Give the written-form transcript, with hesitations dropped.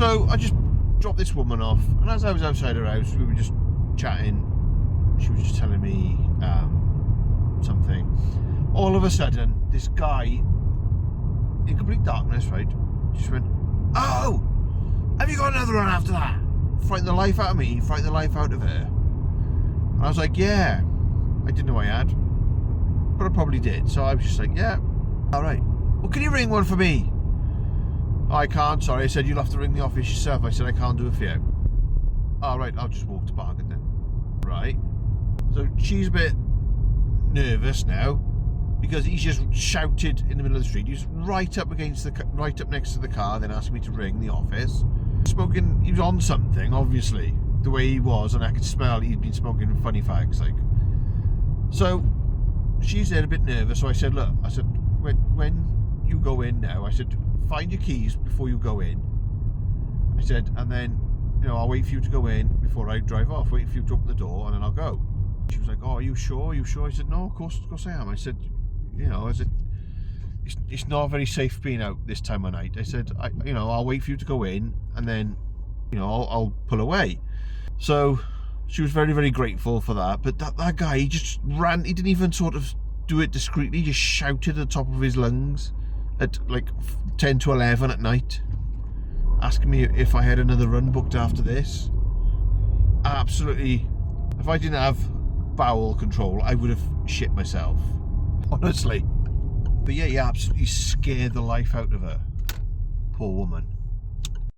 So I just dropped this woman off, and as I was outside her house, we were just chatting. She was just telling me something. All of a sudden, this guy, in complete darkness, right, just went, "Oh, have you got another one after that?" Frightened the life out of me, frightened the life out of her. And I was like, yeah. I didn't know I had, but I probably did. So I was just like, yeah, all right. Well, can you ring one for me? "Oh, I can't, sorry." I said, "You'll have to ring the office yourself." I said, "I can't do it for you." "All right, I'll just walk to Bargain then." Right. So she's a bit nervous now because he's just shouted in the middle of the street. He's right up next to the car, then asked me to ring the office. Smoking, he was on something, obviously, the way he was, and I could smell he'd been smoking funny fags, like. So she's there a bit nervous, so I said, "Look," I said, when you go in now, I said, "find your keys before you go in." I said, "And then, I'll wait for you to go in before I drive off, wait for you to open the door, and then I'll go." She was like, "Oh, are you sure? Are you sure?" I said, "No, of course I am." I said, it's not very safe being out this time of night." I said, "I'll wait for you to go in, and then, I'll pull away." So she was very, very grateful for that. But that guy, he just ran. He didn't even sort of do it discreetly. He just shouted at the top of his lungs at like 10 to 11 at night, asking me if I had another run booked after this. Absolutely. If I didn't have bowel control, I would have shit myself. Honestly. But yeah, he absolutely scared the life out of her. Poor woman.